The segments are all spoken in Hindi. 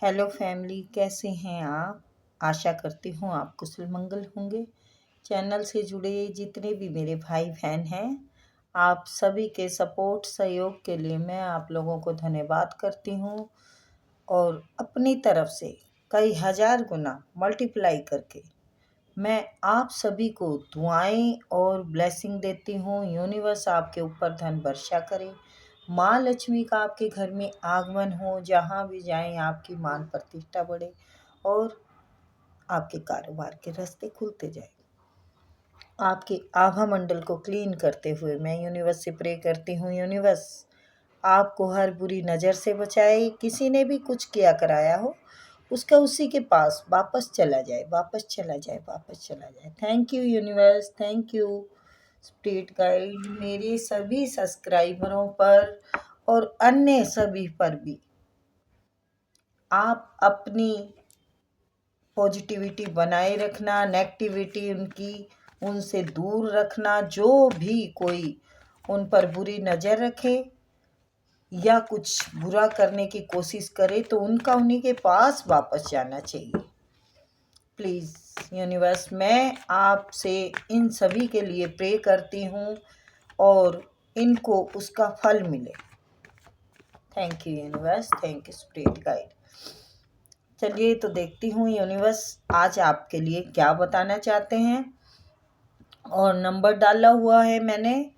हेलो फैमिली, कैसे हैं आप। आशा करती हूँ आप कुशल मंगल होंगे। चैनल से जुड़े जितने भी मेरे भाई बहन हैं, आप सभी के सपोर्ट सहयोग के लिए मैं आप लोगों को धन्यवाद करती हूँ और अपनी तरफ से कई हजार गुना मल्टीप्लाई करके मैं आप सभी को दुआएं और ब्लेसिंग देती हूँ। यूनिवर्स आपके ऊपर धन वर्षा करे, माँ लक्ष्मी का आपके घर में आगमन हो, जहाँ भी जाएं आपकी मान प्रतिष्ठा बढ़े और आपके कारोबार के रास्ते खुलते जाए। आपके आभा मंडल को क्लीन करते हुए मैं यूनिवर्स से प्रे करती हूँ, यूनिवर्स आपको हर बुरी नज़र से बचाए। किसी ने भी कुछ किया कराया हो उसका उसी के पास वापस चला जाए, वापस चला जाए, वापस चला जाए। Thank you universe, thank you spirit guide, मेरे सभी सब्सक्राइबरों पर और अन्य सभी पर भी आप अपनी पॉजिटिविटी बनाए रखना, नेगेटिविटी उनसे दूर रखना। जो भी कोई उन पर बुरी नज़र रखे या कुछ बुरा करने की कोशिश करे तो उनका उन्हीं के पास वापस जाना चाहिए। प्लीज़ यूनिवर्स, मैं आपसे इन सभी के लिए प्रे करती हूँ और इनको उसका फल मिले। Thank you universe, thank you spirit guide. चलिए तो देखती हूँ यूनिवर्स आज आपके लिए क्या बताना चाहते हैं। और नंबर डाला हुआ है मैंने।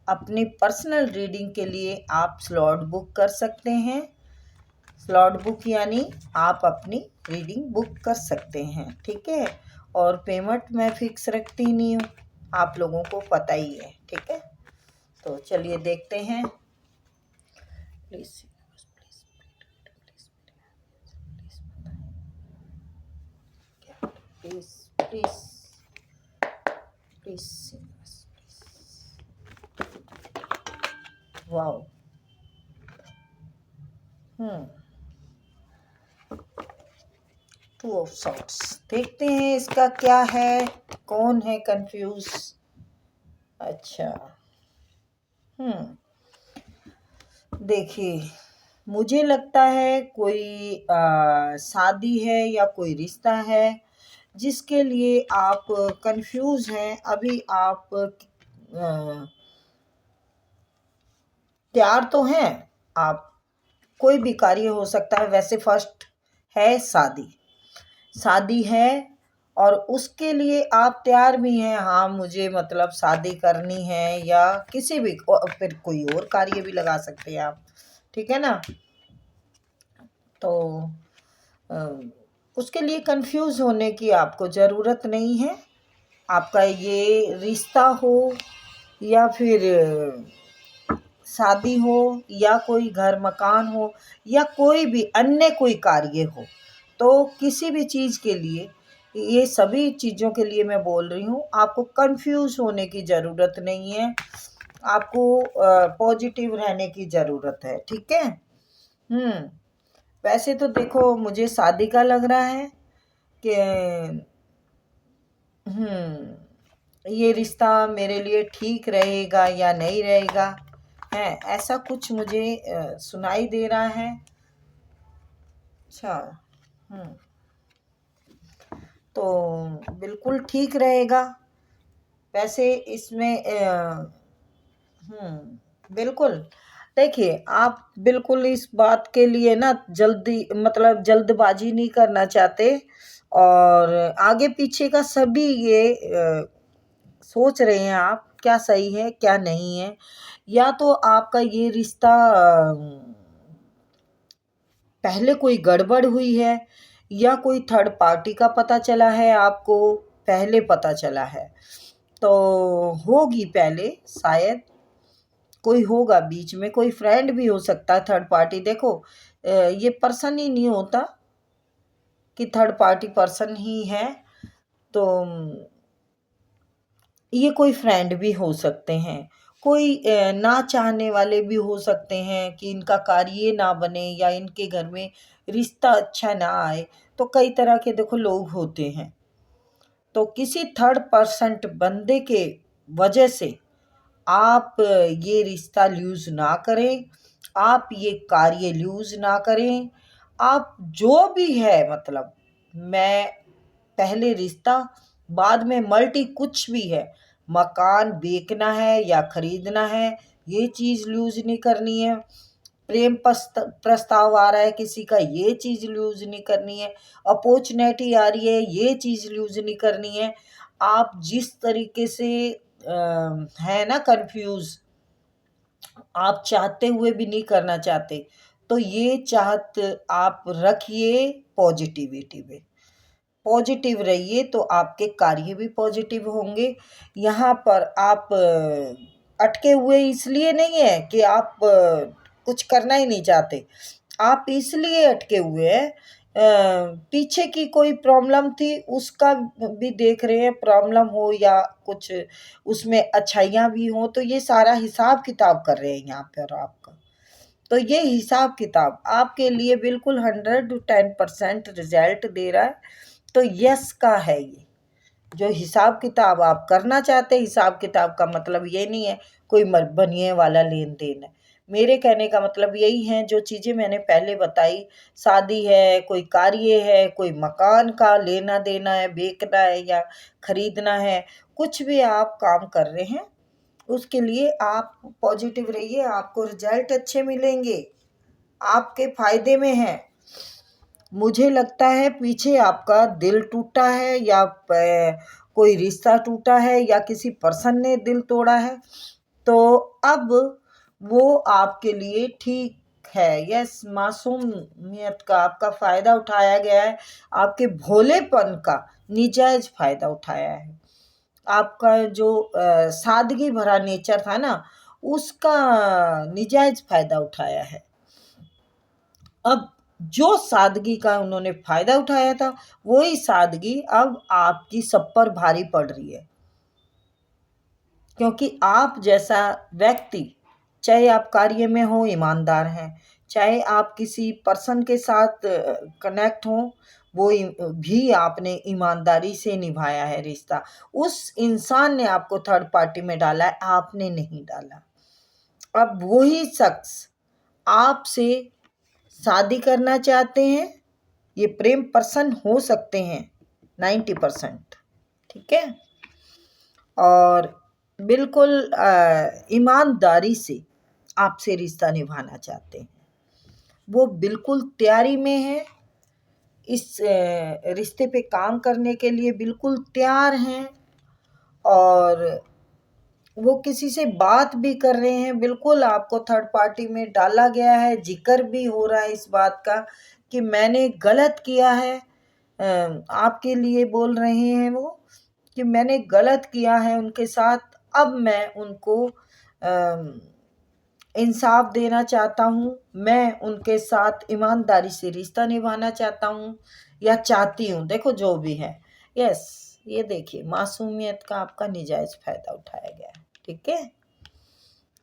अपनी पर्सनल रीडिंग के लिए आप स्लॉट बुक कर सकते हैं। स्लॉट बुक यानी आप अपनी रीडिंग बुक कर सकते हैं, ठीक है। और पेमेंट मैं फिक्स रखती नहीं हूँ, आप लोगों को पता ही है, ठीक है। तो चलिए देखते हैं। Please please please please wow. Two of sorts, देखते हैं इसका क्या है। कौन है कंफ्यूज। अच्छा, देखिए मुझे लगता है कोई शादी है या कोई रिश्ता है जिसके लिए आप कंफ्यूज हैं। अभी आप तैयार तो हैं आप, कोई भी कार्य हो सकता है। वैसे फर्स्ट है शादी, शादी है और उसके लिए आप तैयार भी हैं। हाँ, मुझे मतलब शादी करनी है या किसी भी फिर कोई और कार्य भी लगा सकते हैं आप, ठीक है ना। तो उसके लिए कंफ्यूज होने की आपको ज़रूरत नहीं है। आपका ये रिश्ता हो या फिर शादी हो या कोई घर मकान हो या कोई भी अन्य कोई कार्य हो, तो किसी भी चीज़ के लिए, ये सभी चीज़ों के लिए मैं बोल रही हूँ, आपको कंफ्यूज होने की ज़रूरत नहीं है। आपको पॉजिटिव रहने की ज़रूरत है, ठीक है। वैसे तो देखो मुझे शादी का लग रहा है कि ये रिश्ता मेरे लिए ठीक रहेगा या नहीं रहेगा, है ऐसा कुछ मुझे सुनाई दे रहा है। अच्छा, तो बिल्कुल ठीक रहेगा। वैसे इसमें बिल्कुल देखिए, आप बिल्कुल इस बात के लिए ना जल्दी मतलब जल्दबाजी नहीं करना चाहते और आगे पीछे का सभी ये सोच रहे हैं आप क्या सही है क्या नहीं है। या तो आपका ये रिश्ता पहले कोई गड़बड़ हुई है या कोई थर्ड पार्टी का पता चला है, आपको पहले पता चला है तो होगी पहले, शायद कोई होगा बीच में, कोई फ्रेंड भी हो सकता है थर्ड पार्टी। देखो ये पर्सन ही नहीं होता कि थर्ड पार्टी पर्सन ही है, तो ये कोई फ्रेंड भी हो सकते हैं, कोई ना चाहने वाले भी हो सकते हैं कि इनका कार्य ना बने या इनके घर में रिश्ता अच्छा ना आए। तो कई तरह के देखो लोग होते हैं। तो किसी थर्ड पर्सन बंदे के वजह से आप ये रिश्ता लूज़ ना करें, आप ये कार्य लूज़ ना करें। आप जो भी है, मतलब मैं पहले रिश्ता बाद में मल्टी, कुछ भी है, मकान बेचना है या खरीदना है, ये चीज़ लूज नहीं करनी है। प्रेम प्रस्ताव आ रहा है किसी का, ये चीज़ लूज नहीं करनी है। अपॉर्चुनिटी आ रही है, ये चीज़ लूज नहीं करनी है। आप जिस तरीके से है ना कंफ्यूज, आप चाहते हुए भी नहीं करना चाहते, तो ये चाहत आप रखिए पॉजिटिविटी में। पॉजिटिव रहिए तो आपके कार्य भी पॉजिटिव होंगे। यहाँ पर आप अटके हुए इसलिए नहीं है कि आप कुछ करना ही नहीं चाहते, आप इसलिए अटके हुए हैं पीछे की कोई प्रॉब्लम थी, उसका भी देख रहे हैं, प्रॉब्लम हो या कुछ उसमें अच्छाइयाँ भी हों, तो ये सारा हिसाब किताब कर रहे हैं यहाँ पर आपका। तो ये हिसाब किताब आपके लिए बिल्कुल 110% रिजल्ट दे रहा है। तो यस का है ये जो हिसाब किताब आप करना चाहते हैं। हिसाब किताब का मतलब ये नहीं है कोई बनिए वाला लेन देन है। मेरे कहने का मतलब यही है, जो चीज़ें मैंने पहले बताई, शादी है, कोई कार्य है, कोई मकान का लेना देना है, बेचना है या खरीदना है, कुछ भी आप काम कर रहे हैं, उसके लिए आप पॉजिटिव रहिए, आपको रिजल्ट अच्छे मिलेंगे, आपके फायदे में है। मुझे लगता है पीछे आपका दिल टूटा है या कोई रिश्ता टूटा है या किसी पर्सन ने दिल तोड़ा है, तो अब वो आपके लिए ठीक है। यस, मासूमियत का आपका फ़ायदा उठाया गया है, आपके भोलेपन का निजायज फ़ायदा उठाया है। आपका जो सादगी भरा नेचर था ना, उसका निजायज फ़ायदा उठाया है। अब जो सादगी का उन्होंने फायदा उठाया था, वही सादगी अब आपकी सब पर भारी पड़ रही है। क्योंकि आप जैसा व्यक्ति, चाहे आप कार्य में हो ईमानदार हैं, चाहे आप किसी पर्सन के साथ कनेक्ट हो, वो भी आपने ईमानदारी से निभाया है रिश्ता। उस इंसान ने आपको थर्ड पार्टी में डाला है, आपने नहीं डाला। अब वही शख्स आपसे शादी करना चाहते हैं, ये प्रेम पर्सन हो सकते हैं 90%, ठीक है। और बिल्कुल ईमानदारी से आपसे रिश्ता निभाना चाहते हैं, वो बिल्कुल तैयारी में है, इस रिश्ते पे काम करने के लिए बिल्कुल तैयार हैं। और वो किसी से बात भी कर रहे हैं, बिल्कुल आपको थर्ड पार्टी में डाला गया है, जिक्र भी हो रहा है इस बात का कि मैंने गलत किया है। आपके लिए बोल रहे हैं वो कि मैंने गलत किया है उनके साथ, अब मैं उनको इंसाफ देना चाहता हूँ, मैं उनके साथ ईमानदारी से रिश्ता निभाना चाहता हूँ या चाहती हूँ, देखो जो भी है। यस, ये देखिए मासूमियत का आपका निजायज फ़ायदा उठाया गया है, ठीक है।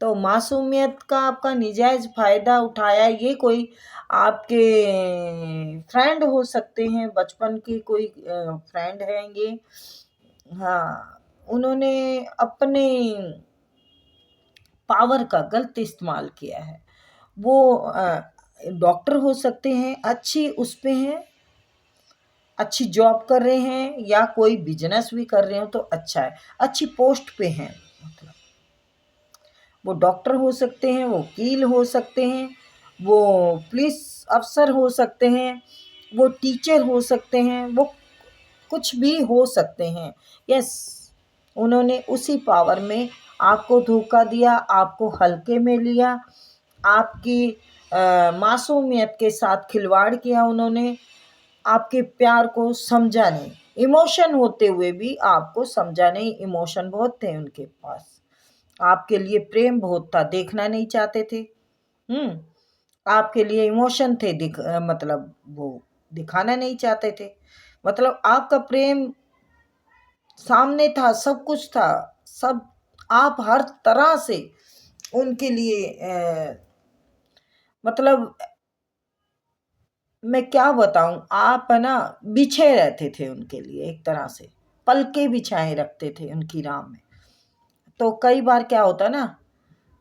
तो मासूमियत का आपका निजायज फ़ायदा उठाया, ये कोई आपके फ्रेंड हो सकते हैं, बचपन के कोई फ्रेंड हैं ये। हाँ, उन्होंने अपने पावर का गलत इस्तेमाल किया है। वो डॉक्टर हो सकते हैं, अच्छी उस पे हैं, अच्छी जॉब कर रहे हैं या कोई बिजनेस भी कर रहे हो तो अच्छा है, अच्छी पोस्ट पे हैं। मतलब वो डॉक्टर हो सकते हैं, वो वकील हो सकते हैं, वो पुलिस अफ़सर हो सकते हैं, वो टीचर हो सकते हैं, वो कुछ भी हो सकते हैं। यस, उन्होंने उसी पावर में आपको धोखा दिया, आपको हल्के में लिया, आपकी मासूमियत के साथ खिलवाड़ किया उन्होंने, आपके प्यार को समझा नहीं, इमोशन होते हुए भी आपको समझा नहीं। इमोशन बहुत थे उनके पास, आपके लिए प्रेम बहुत था, देखना नहीं चाहते थे। आपके लिए इमोशन थे, मतलब वो दिखाना नहीं चाहते थे। मतलब आपका प्रेम सामने था, सब कुछ था, सब, आप हर तरह से उनके लिए मतलब मैं क्या बताऊं, आप है ना बिछे रहते थे उनके लिए, एक तरह से पलके बिछाए रखते थे उनकी राह में। तो कई बार क्या होता ना,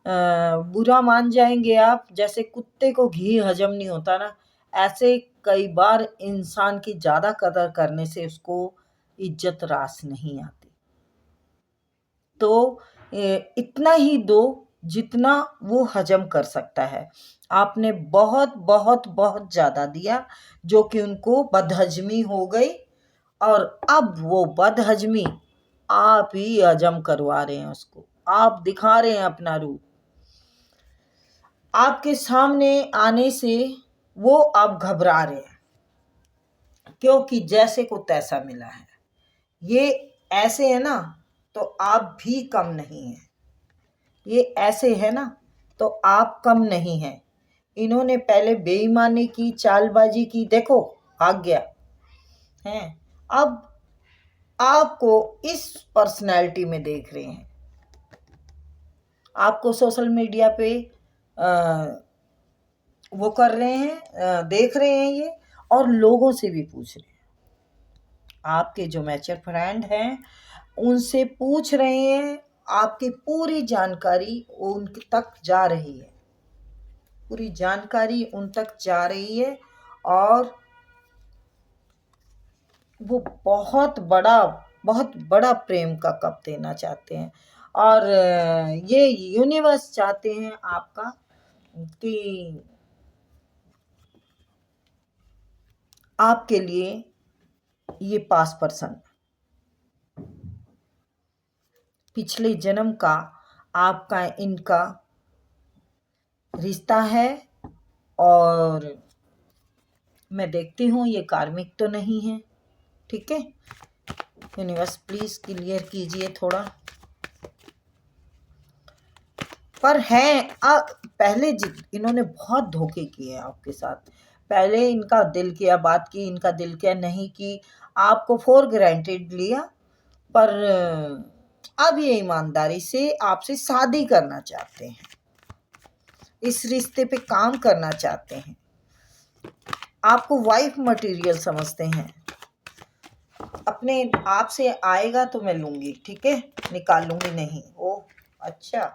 बुरा मान जाएंगे आप, जैसे कुत्ते को घी हजम नहीं होता ना, ऐसे कई बार इंसान की ज़्यादा कदर करने से उसको इज्जत रास नहीं आती। तो इतना ही दो जितना वो हजम कर सकता है। आपने बहुत बहुत बहुत ज़्यादा दिया, जो कि उनको बदहजमी हो गई, और अब वो बदहजमी आप ही हजम करवा रहे हैं उसको। आप दिखा रहे हैं अपना रूप। आपके सामने आने से वो आप घबरा रहे हैं, क्योंकि जैसे को तैसा मिला है। ये ऐसे है ना, तो आप भी कम नहीं है। ये ऐसे है ना, तो आप कम नहीं हैं। इन्होंने पहले बेईमानी की, चालबाजी की, देखो भाग गया है। अब आपको इस पर्सनैलिटी में देख रहे हैं, आपको सोशल मीडिया पे वो कर रहे हैं, देख रहे हैं ये, और लोगों से भी पूछ रहे हैं। आपके जो मैच्योर फ्रेंड हैं उनसे पूछ रहे हैं, आपकी पूरी जानकारी उन तक जा रही है, पूरी जानकारी उन तक जा रही है, और वो बहुत बड़ा प्रेम का कप देना चाहते हैं। और ये यूनिवर्स चाहते हैं आपका कि आपके लिए ये पास पर्सन पिछले जन्म का आपका इनका रिश्ता है, और मैं देखती हूँ ये कार्मिक तो नहीं है। ठीक है, यूनिवर्स प्लीज क्लियर कीजिए थोड़ा। पर हैं पहले इन्होंने बहुत धोखे किए आपके साथ। पहले इनका दिल किया बात की, इनका दिल किया नहीं की, आपको फॉर ग्रांटेड लिया। पर अब ये ईमानदारी से आपसे शादी करना चाहते हैं, इस रिश्ते पे काम करना चाहते हैं, आपको वाइफ मटेरियल समझते हैं। अपने आप से आएगा तो मैं लूँगी, ठीक है, निकाल लूँगी नहीं। ओ अच्छा,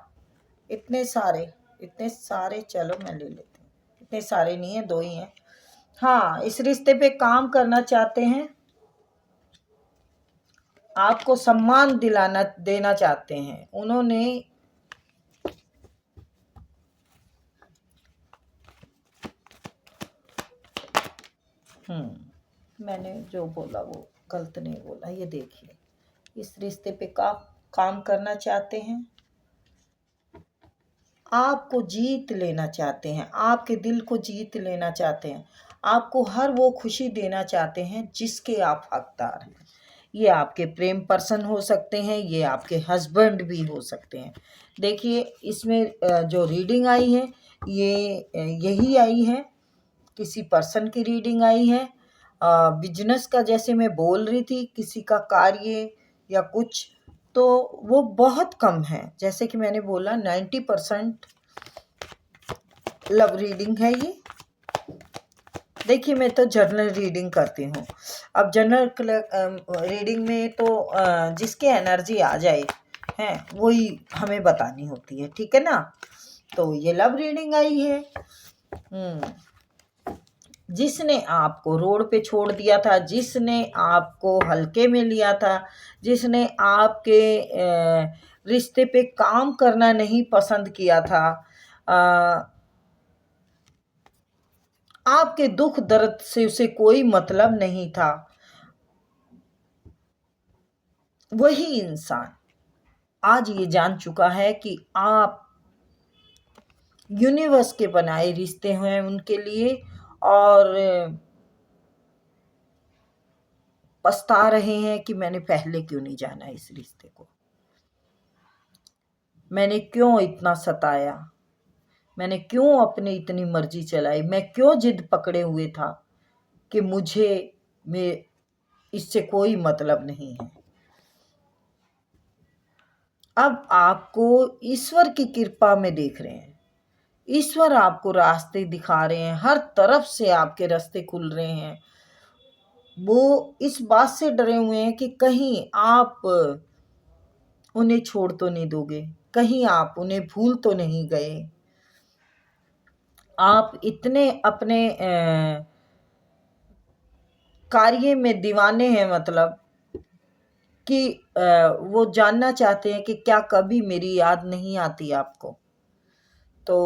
इतने सारे चलो मैं ले लेती हूँ। इतने सारे नहीं है, 2 ही हैं। हाँ, इस रिश्ते पे काम करना चाहते हैं, आपको सम्मान देना चाहते हैं। उन्होंने मैंने जो बोला वो गलत नहीं बोला। ये देखिए, इस रिश्ते पे काम करना चाहते हैं, आपको जीत लेना चाहते हैं, आपके दिल को जीत लेना चाहते हैं, आपको हर वो खुशी देना चाहते हैं जिसके आप हकदार हैं। ये आपके प्रेम पर्सन हो सकते हैं, ये आपके हस्बैंड भी हो सकते हैं। देखिए, इसमें जो रीडिंग आई है ये यही आई है, किसी पर्सन की रीडिंग आई है। बिजनेस का जैसे मैं बोल रही थी, किसी का कार्य या कुछ, तो वो बहुत कम है। जैसे कि मैंने बोला 90% लव रीडिंग है ये। देखिए, मैं तो जनरल रीडिंग करती हूँ। अब जनरल रीडिंग में तो जिसके एनर्जी आ जाए हैं वही हमें बतानी होती है, ठीक है ना। तो ये लव रीडिंग आई है। जिसने आपको रोड पे छोड़ दिया था, जिसने आपको हल्के में लिया था, जिसने आपके रिश्ते पे काम करना नहीं पसंद किया था, आपके दुख दर्द से उसे कोई मतलब नहीं था, वही इंसान आज ये जान चुका है कि आप यूनिवर्स के बनाए रिश्ते हैं उनके लिए, और पछता रहे हैं कि मैंने पहले क्यों नहीं जाना इस रिश्ते को, मैंने क्यों इतना सताया, मैंने क्यों अपनी इतनी मर्जी चलाई, मैं क्यों जिद पकड़े हुए था कि मुझे इससे कोई मतलब नहीं है। अब आपको ईश्वर की कृपा में देख रहे हैं, ईश्वर आपको रास्ते दिखा रहे हैं, हर तरफ से आपके रास्ते खुल रहे हैं। वो इस बात से डरे हुए हैं कि कहीं आप उन्हें छोड़ तो नहीं दोगे, कहीं आप उन्हें भूल तो नहीं गए। आप इतने अपने कार्य में दीवाने हैं, मतलब कि वो जानना चाहते हैं कि क्या कभी मेरी याद नहीं आती आपको। तो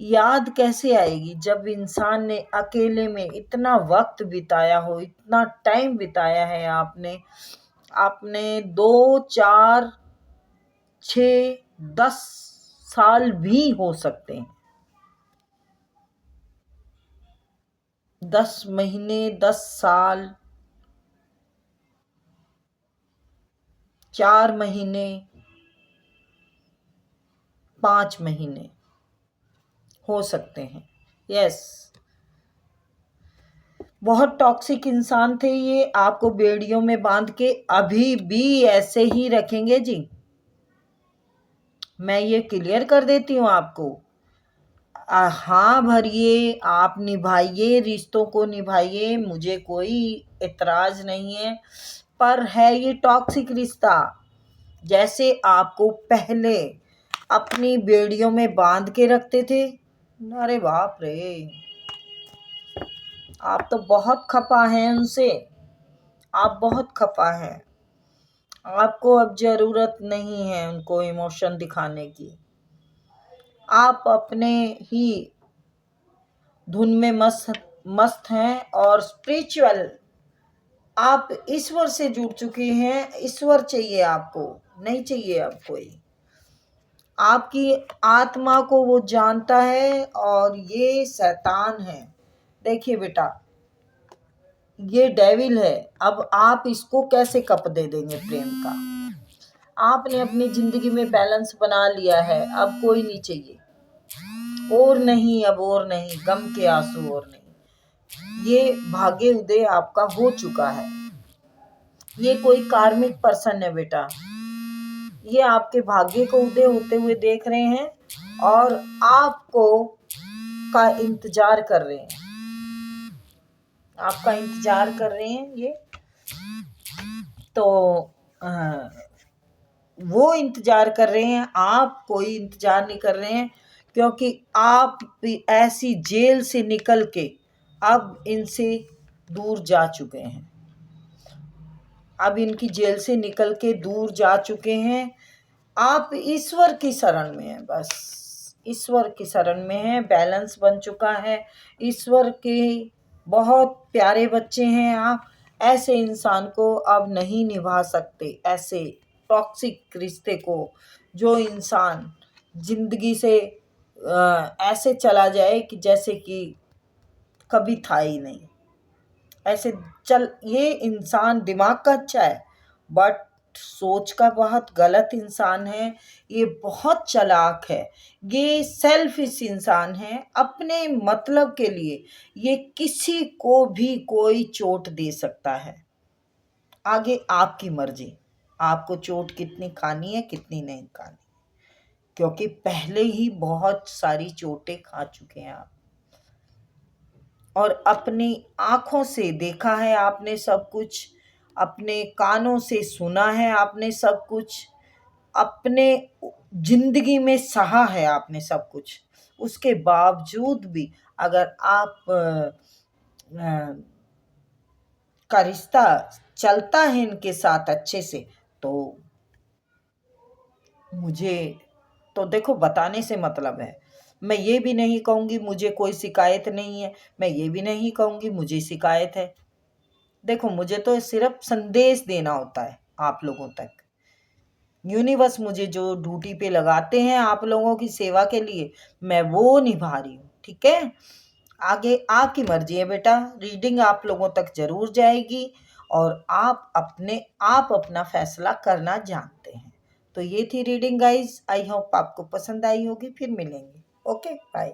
याद कैसे आएगी जब इंसान ने अकेले में इतना वक्त बिताया हो, इतना टाइम बिताया है आपने आपने 2, 4, 6, 10 साल भी हो सकते हैं, 10 महीने, 10 साल, 4 महीने, 5 महीने हो सकते हैं। यस, बहुत टॉक्सिक इंसान थे ये, आपको बेड़ियों में बांध के अभी भी ऐसे ही रखेंगे जी। मैं ये क्लियर कर देती हूँ आपको। हाँ भरिए, आप निभाइए, रिश्तों को निभाइए, मुझे कोई इतराज नहीं है, पर है ये टॉक्सिक रिश्ता। जैसे आपको पहले अपनी बेड़ियों में बांध के रखते थे, अरे बाप रे, आप तो बहुत खफा हैं उनसे, आप बहुत खफा हैं। आपको अब जरूरत नहीं है उनको इमोशन दिखाने की। आप अपने ही धुन में मस्त मस्त हैं और स्पिरिचुअल, आप ईश्वर से जुड़ चुके हैं। ईश्वर चाहिए आपको, नहीं चाहिए अब कोई। आपकी आत्मा को वो जानता है और ये शैतान है। देखिए बेटा, ये डेविल है। अब आप इसको कैसे कप दे देंगे प्रेम का? आपने अपनी जिंदगी में बैलेंस बना लिया है, अब कोई नहीं चाहिए और नहीं, अब और नहीं, गम के आंसू और नहीं। ये भाग्य उदय आपका हो चुका है। ये कोई कार्मिक पर्सन है बेटा, ये आपके भाग्य को उदय होते हुए देख रहे हैं और आपको का इंतजार कर रहे हैं, आपका इंतजार कर रहे हैं ये। तो वो इंतजार कर रहे हैं, आप कोई इंतजार नहीं कर रहे हैं, क्योंकि आप ऐसी जेल से निकल के अब इनसे दूर जा चुके हैं। अब इनकी जेल से निकल के दूर जा चुके हैं। आप ईश्वर की शरण में हैं, बस ईश्वर की शरण में हैं। बैलेंस बन चुका है, ईश्वर के बहुत प्यारे बच्चे हैं आप। ऐसे इंसान को अब नहीं निभा सकते, ऐसे टॉक्सिक रिश्ते को। जो इंसान जिंदगी से ऐसे चला जाए कि जैसे कि कभी था ही नहीं, ऐसे चल, ये इंसान दिमाग का अच्छा है बट सोच का बहुत गलत इंसान है। ये बहुत चालाक है, ये सेल्फिश इंसान है। अपने मतलब के लिए ये किसी को भी कोई चोट दे सकता है। आगे आपकी मर्जी, आपको चोट कितनी खानी है कितनी नहीं खानी, क्योंकि पहले ही बहुत सारी चोटें खा चुके हैं आप, और अपनी आँखों से देखा है आपने सब कुछ, अपने कानों से सुना है आपने सब कुछ, अपने जिंदगी में सहा है आपने सब कुछ। उसके बावजूद भी अगर आप का रिश्ता चलता है इनके साथ अच्छे से, तो मुझे तो देखो बताने से मतलब है। मैं ये भी नहीं कहूँगी मुझे कोई शिकायत नहीं है, मैं ये भी नहीं कहूँगी मुझे शिकायत है। देखो, मुझे तो सिर्फ संदेश देना होता है आप लोगों तक। यूनिवर्स मुझे जो ड्यूटी पे लगाते हैं आप लोगों की सेवा के लिए, मैं वो निभा रही हूँ, ठीक है। आगे आपकी मर्जी है बेटा, रीडिंग आप लोगों तक जरूर जाएगी और आप अपना फैसला करना जानते हैं। तो ये थी रीडिंग गाइज, आई होप आपको पसंद आई होगी। फिर मिलेंगे, ओके बाय।